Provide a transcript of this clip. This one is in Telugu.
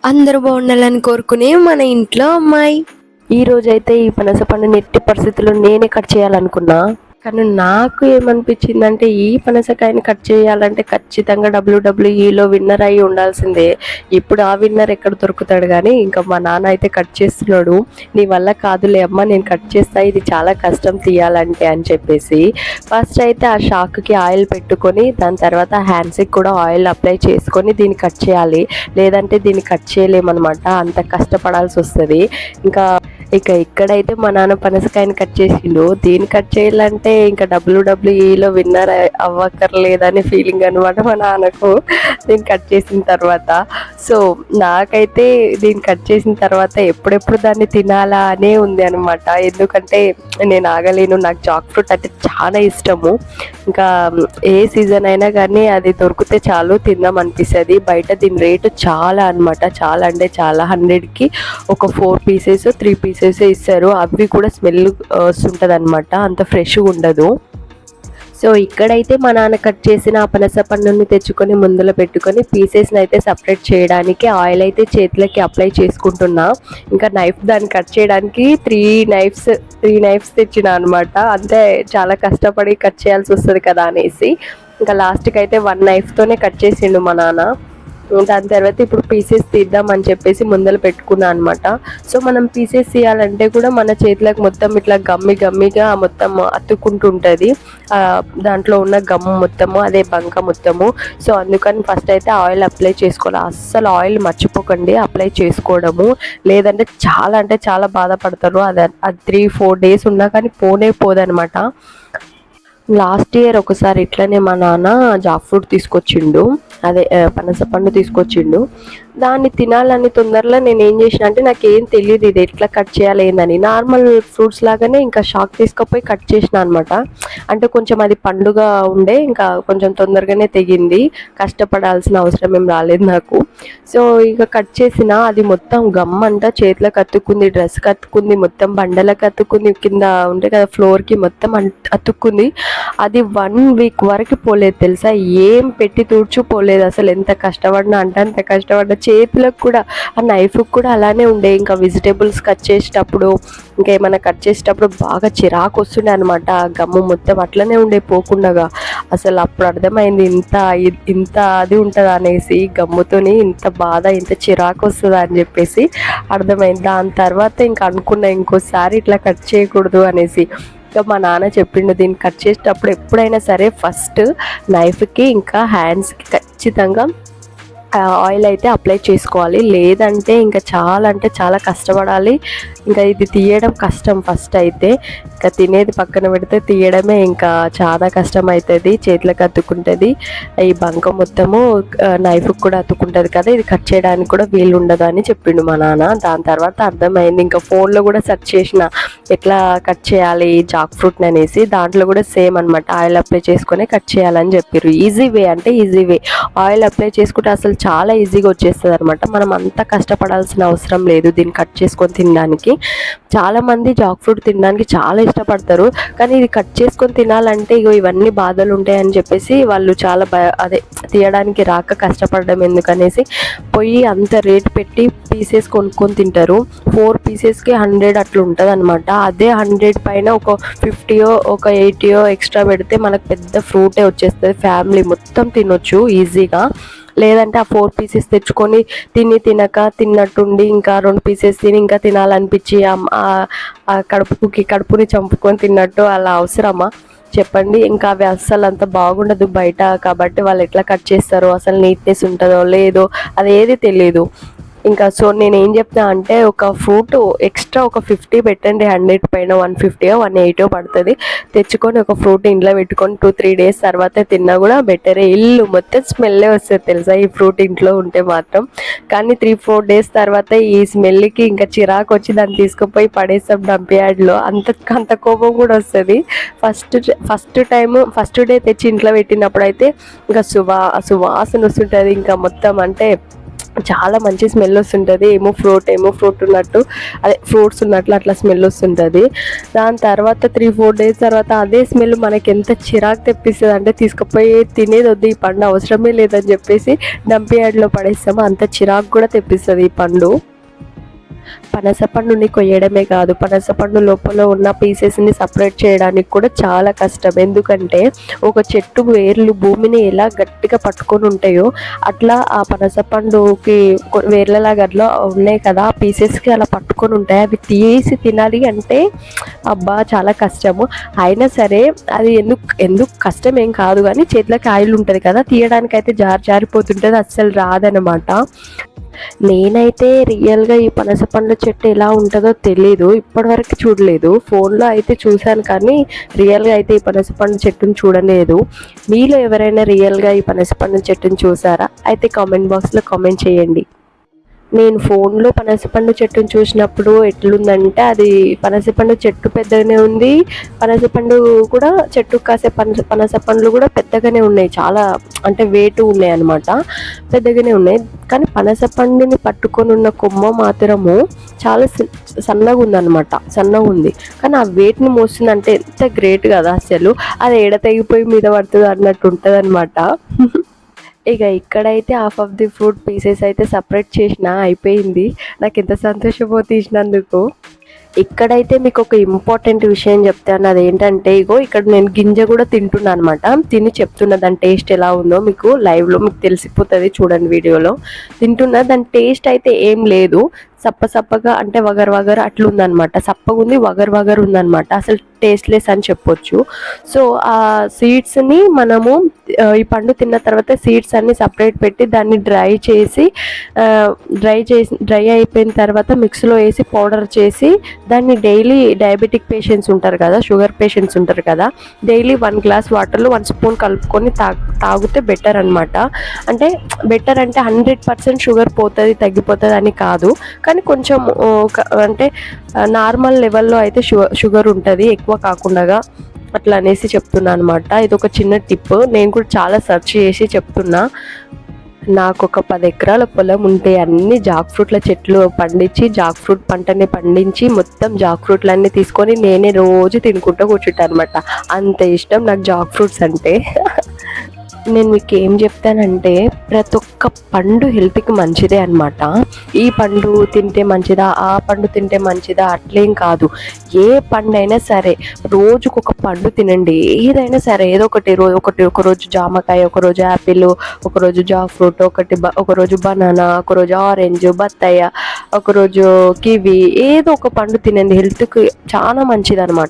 అందరూ బాగుండాలని కోరుకునే మన ఇంట్లో అమ్మాయి. ఈ రోజైతే ఈ పనస పండుని ఎట్టి పరిస్థితుల్లో నేనే కట్ చేయాలనుకున్నా. కానీ నాకు ఏమనిపించిందంటే ఈ పనసకాయని కట్ చేయాలంటే ఖచ్చితంగా డబ్ల్యూడబ్ల్యూఈలో విన్నర్ అయి ఉండాల్సిందే. ఇప్పుడు ఆ విన్నర్ ఎక్కడ దొరుకుతాడు, కానీ ఇంకా మా నాన్న అయితే కట్ చేస్తున్నాడు. నీ వల్ల కాదులే అమ్మ, నేను కట్ చేస్తా, ఇది చాలా కష్టం తీయాలంటే అని చెప్పేసి ఫస్ట్ అయితే ఆ షాక్కి ఆయిల్ పెట్టుకొని దాని తర్వాత హ్యాండ్స్కి కూడా ఆయిల్ అప్లై చేసుకొని దీన్ని కట్ చేయాలి. లేదంటే దీన్ని కట్ చేయలేమన్నమాట, అంత కష్టపడాల్సి వస్తుంది. ఇక్కడైతే మా నాన్న పనసకాయని కట్ చేసిండు. దీన్ని కట్ చేయాలంటే ఇంకా డబ్ల్యూడబ్ల్యూఈలో విన్నర్ అవ్వక్కర్లేదని ఫీలింగ్ అనమాట మా నాన్నకు దీన్ని కట్ చేసిన తర్వాత. సో నాకైతే దీన్ని కట్ చేసిన తర్వాత ఎప్పుడెప్పుడు దాన్ని తినాలా అనే ఉంది అనమాట. ఎందుకంటే నేను ఆగలేను, నాకు జాక్ ఫ్రూట్ అంటే చాలా ఇష్టము. ఇంకా ఏ సీజన్ అయినా కానీ అది దొరికితే చాలు తిందాం అనిపిస్తుంది. బయట దీని రేటు చాలా అనమాట, చాలా అంటే చాలా. 100కి ఒక 4 పీసెస్ 3 పీసెస్ ఇస్తారు. అవి కూడా స్మెల్ వస్తుంటుంది అనమాట, అంత ఫ్రెష్గా ఉండదు. సో ఇక్కడైతే మా నాన్న కట్ చేసిన ఆ పనస పండుని తెచ్చుకొని ముందులో పెట్టుకొని పీసెస్ని అయితే సపరేట్ చేయడానికి ఆయిల్ అయితే చేతులకి అప్లై చేసుకుంటున్నా. ఇంకా నైఫ్ దాన్ని కట్ చేయడానికి 3 నైఫ్స్ తెచ్చిన అనమాట. అంతే, చాలా కష్టపడి కట్ చేయాల్సి వస్తుంది కదా అనేసి ఇంకా లాస్ట్కి అయితే 1 నైఫ్తోనే కట్ చేసిండు మా నాన్న. దాని తర్వాత ఇప్పుడు పీసెస్ తీద్దామని చెప్పేసి ముందర పెట్టుకున్నాను అనమాట. సో మనం పీసెస్ తీయాలంటే కూడా మన చేతులకు మొత్తం ఇట్లా గమ్మిగా మొత్తం అతుక్కుంటుంటుంది, దాంట్లో ఉన్న గమ్ము మొత్తము, అదే బంక మొత్తము. సో అందుకని ఫస్ట్ అయితే ఆయిల్ అప్లై చేసుకోవాలి. అస్సలు ఆయిల్ మర్చిపోకండి అప్లై చేసుకోవడము, లేదంటే చాలా బాధపడతారు. అది 3-4 డేస్ ఉన్నా కానీ పోదనమాట. లాస్ట్ ఇయర్ ఒకసారి ఇట్లనే మా నాన్న జాక్ ఫ్రూట్ తీసుకొచ్చిండు, అదే పనస పండు తీసుకొచ్చిండు. దాన్ని తినాలని తొందరలో నేను ఏం చేసిన అంటే, నాకేం తెలియదు ఇది ఎట్లా కట్ చేయాలి ఏందని. నార్మల్ ఫ్రూట్స్ లాగానే ఇంకా షాక్ తీసుకుపోయి కట్ చేసిన అనమాట. అంటే కొంచెం అది పండుగ ఉండే, ఇంకా కొంచెం తొందరగానే తెగింది, కష్టపడాల్సిన అవసరం ఏం రాలేదు నాకు. సో ఇక కట్ చేసిన అది మొత్తం గమ్ అంతా చేతులకు అతుక్కుంది, డ్రెస్ అతుక్కుంది, మొత్తం బండలకు అతుక్కుంది, కింద ఉంటే కదా ఫ్లోర్కి మొత్తం అతుక్కుంది. అది 1 వీక్ వరకు పోలేదు తెలుసా, ఏం పెట్టి పోలేదు అసలు. ఎంత కష్టపడినా అంటే అంత కష్టపడ్డా. చేతులకు కూడా ఆ నైఫ్కి కూడా అలానే ఉండే. ఇంకా వెజిటేబుల్స్ కట్ చేసేటప్పుడు, ఇంకా ఏమైనా కట్ చేసేటప్పుడు బాగా చిరాకు వస్తుండే అనమాట. ఆ గమ్ము మొత్తం అట్లనే ఉండే పోకుండగా. అసలు అప్పుడు అర్థమైంది ఇంత అది ఉంటుంది అనేసి, గమ్ముతోని ఇంత బాధ, ఇంత చిరాకు వస్తుందా అని చెప్పేసి అర్థమైంది. దాని తర్వాత ఇంకా అనుకున్నా ఇంకోసారి ఇట్లా కట్ చేయకూడదు అనేసి. ఇంకా మా నాన్న చెప్పిండు, దీన్ని కట్ చేసేటప్పుడు ఎప్పుడైనా సరే ఫస్ట్ నైఫ్కి ఇంకా హ్యాండ్స్కి ఖచ్చితంగా ఆయిల్ అయితే అప్లై చేసుకోవాలి, లేదంటే ఇంకా చాలా కష్టపడాలి. ఇంకా ఇది తీయడం కష్టం ఫస్ట్ అయితే. ఇంకా తినేది పక్కన పెడితే తీయడమే ఇంకా చాలా కష్టం అవుతుంది, చేతులకు అతుక్కుంటుంది. ఈ బంక మొత్తము నైఫ్కి కూడా అతుక్కుంటుంది కదా, ఇది కట్ చేయడానికి కూడా వీలు ఉండదు అని చెప్పిండు మా నాన్న. దాని తర్వాత అర్థమైంది. ఇంకా ఫోన్లో కూడా సెర్చ్ చేసిన ఎట్లా కట్ చేయాలి జాక్ ఫ్రూట్ని అనేసి. దాంట్లో కూడా సేమ్ అనమాట, ఆయిల్ అప్లై చేసుకొని కట్ చేయాలని చెప్పారు. ఈజీ వే అంటే ఈజీ వే. ఆయిల్ అప్లై చేసుకుంటే అసలు చాలా ఈజీగా వచ్చేస్తుంది అనమాట. మనం అంతా కష్టపడాల్సిన అవసరం లేదు దీన్ని కట్ చేసుకొని తినడానికి. చాలామంది జాక్ ఫ్రూట్ తినడానికి చాలా ఇష్టపడతారు, కానీ ఇది కట్ చేసుకొని తినాలంటే ఇవన్నీ బాధలు ఉంటాయని చెప్పేసి వాళ్ళు చాలా తీయడానికి రాక కష్టపడడం ఎందుకనేసి పోయి అంత రేట్ పెట్టి పీసెస్ కొనుక్కొని తింటారు. 4 పీసెస్కి 100 అట్లా ఉంటుంది అనమాట. అదే 100 పైన ఒక 50 ఒక 80 ఎక్స్ట్రా పెడితే మనకు పెద్ద ఫ్రూటే వచ్చేస్తుంది, ఫ్యామిలీ మొత్తం తినొచ్చు ఈజీగా. లేదంటే ఆ 4 పీసెస్ తెచ్చుకొని తినక తిన్నట్టుండి ఇంకా 2 పీసెస్ తిని ఇంకా తినాలనిపించి కడుపుని చంపుకొని తిన్నట్టు అలా అవసరమా చెప్పండి. ఇంకా అవి అస్సలు అంత బాగుండదు బయట, కాబట్టి వాళ్ళు ఎట్లా కట్ చేస్తారో, అసలు నీట్నెస్ ఉంటుందో లేదో అదేది తెలియదు. ఇంకా సో నేను ఏం చెప్తా అంటే, ఒక ఫ్రూట్ ఎక్స్ట్రా ఒక 50 పెట్టండి, 100 పైన 150 180 పడుతుంది. తెచ్చుకొని ఒక ఫ్రూట్ ఇంట్లో పెట్టుకొని 2-3 డేస్ తర్వాత తిన్నా కూడా బెటరే. ఇల్లు మొత్తం స్మెల్లే వస్తుంది తెలుసా ఈ ఫ్రూట్ ఇంట్లో ఉంటే మాత్రం. కానీ 3-4 డేస్ తర్వాత ఈ స్మెల్కి ఇంకా చిరాకు వచ్చి దాన్ని తీసుకుపోయి పడేస్తాం డంప్ యార్డ్లో. అంత కోపం కూడా వస్తుంది. ఫస్ట్ డే తెచ్చి ఇంట్లో పెట్టినప్పుడు అయితే ఇంకా సువాసన వస్తుంటుంది. ఇంకా మొత్తం అంటే చాలా మంచి స్మెల్ వస్తుంటుంది, ఏమో ఫ్రూట్ ఉన్నట్టు, అదే ఫ్రూట్స్ ఉన్నట్లు అట్లా స్మెల్ వస్తుంటుంది. దాని తర్వాత 3-4 డేస్ తర్వాత అదే స్మెల్ మనకి ఎంత చిరాకు తెప్పిస్తుంది అంటే తీసుకుపోయి తినేది వద్దు, ఈ పండు అవసరమే లేదని చెప్పేసి డంప్ యార్డ్లో పడేస్తాము. అంత చిరాకు కూడా తెప్పిస్తుంది ఈ పండు. పనసపండుని కొయ్యడమే కాదు, పనసపండు లోపల ఉన్న పీసెస్ని సపరేట్ చేయడానికి కూడా చాలా కష్టం. ఎందుకంటే ఒక చెట్టు వేర్లు భూమిని ఎలా గట్టిగా పట్టుకొని ఉంటాయో అట్లా ఆ పనసపండుకి వేర్లలాగా అట్లా ఉన్నాయి కదా, ఆ పీసెస్కి అలా పట్టుకొని ఉంటాయి. అవి తీసి తినాలి అంటే అబ్బా చాలా కష్టము. అయినా సరే అది ఎందుకు కష్టం ఏం కాదు, కానీ చేతిలోకి ఆయిల్ ఉంటుంది కదా, తీయడానికి అయితే జారిపోతుంటుంది, అస్సలు రాదనమాట. నేనైతే రియల్గా ఈ పనస పండ్ల చెట్టు ఎలా ఉంటుందో తెలీదు, ఇప్పటివరకు చూడలేదు. ఫోన్లో అయితే చూశాను కానీ రియల్గా అయితే ఈ పనస పండ్ల చెట్టును చూడలేదు. మీలో ఎవరైనా రియల్గా ఈ పనస పండ్ల చెట్టును చూసారా? అయితే కామెంట్ బాక్స్లో కామెంట్ చేయండి. నేను ఫోన్లో పనసపండు చెట్టును చూసినప్పుడు ఎట్లుందంటే, అది పనసపండు చెట్టు పెద్దగానే ఉంది, పనసపండు కూడా చెట్టు కాసే పనస పండ్లు కూడా పెద్దగానే ఉన్నాయి, చాలా అంటే వెయిట్ ఉన్నాయి అనమాట, పెద్దగానే ఉన్నాయి. కానీ పనసపండుని పట్టుకొని ఉన్న కొమ్మ మాత్రము చాలా సన్నగా ఉందన్నమాట, సన్నగా ఉంది. కానీ ఆ వెయిట్ని మోస్తుందంటే ఎంత గ్రేట్ కదా అసలు. అది ఎడ తెగిపోయి మీద పడుతుంది అన్నట్టు ఉంటుంది అనమాట. ఇక ఇక్కడైతే half of the fruit pieces అయితే సపరేట్ చేసిన అయిపోయింది. నాకు ఎంత సంతోషమో తీసినందుకు. ఇక్కడైతే మీకు ఒక ఇంపార్టెంట్ విషయం చెప్తాను, అదేంటంటే ఇగో ఇక్కడ నేను గింజ కూడా తింటున్నాను అనమాట. తిని చెప్తున్నా దాని టేస్ట్ ఎలా ఉందో, మీకు లైవ్లో మీకు తెలిసిపోతుంది, చూడండి వీడియోలో. తింటున్నా, దాని టేస్ట్ అయితే ఏం లేదు, సప్పగా అంటే వగరు అట్లుందనమాట, సప్పగా ఉంది, వగరు ఉందనమాట, అసలు టేస్ట్లెస్ అని చెప్పొచ్చు. సో ఆ సీడ్స్ని మనము ఈ పండు తిన్న తర్వాత సీడ్స్ అన్ని సపరేట్ పెట్టి దాన్ని డ్రై అయిపోయిన తర్వాత మిక్స్లో వేసి పౌడర్ చేసి దాన్ని డైలీ డయాబెటిక్ పేషెంట్స్ ఉంటారు కదా, షుగర్ పేషెంట్స్ ఉంటారు కదా, డైలీ 1 గ్లాస్ వాటర్లో 1 స్పూన్ కలుపుకొని తాగితే బెటర్ అనమాట. అంటే బెటర్ అంటే 100% షుగర్ తగ్గిపోతుంది అని కాదు, కానీ కొంచెం అంటే నార్మల్ లెవెల్లో అయితే షుగర్ ఉంటుంది, ఎక్కువ కాకుండా అట్లా అనేసి చెప్తున్నా అనమాట. ఇది ఒక చిన్న టిప్, నేను కూడా చాలా సెర్చ్ చేసి చెప్తున్నా. నాకు ఒక 10 ఎకరాల పొలం ఉంటే అన్ని జాక్ ఫ్రూట్ల చెట్లు పండించి, జాక్ ఫ్రూట్ పంటని పండించి మొత్తం జాక్ ఫ్రూట్లన్నీ తీసుకొని నేనే రోజు తినుకుంటూ కూర్చుంటాను అనమాట. అంత ఇష్టం నాకు జాక్ ఫ్రూట్స్ అంటే. నేను మీకు ఏం చెప్తానంటే, ప్రతి ఒక్క పండు హెల్త్కి మంచిదే అనమాట. ఈ పండు తింటే మంచిదా, ఆ పండు తింటే మంచిదా అట్లేం కాదు. ఏ పండు అయినా సరే రోజుకొక పండు తినండి, ఏదైనా సరే ఏదో ఒకరోజు జామకాయ, ఒకరోజు యాపిల్, ఒకరోజు జాక్ ఫ్రూట్, ఒకరోజు బనానా, ఒకరోజు ఆరెంజ్, బత్తాయ, ఒకరోజు కివి, ఏదో ఒక పండు తినండి, హెల్త్కి చాలా మంచిది అనమాట.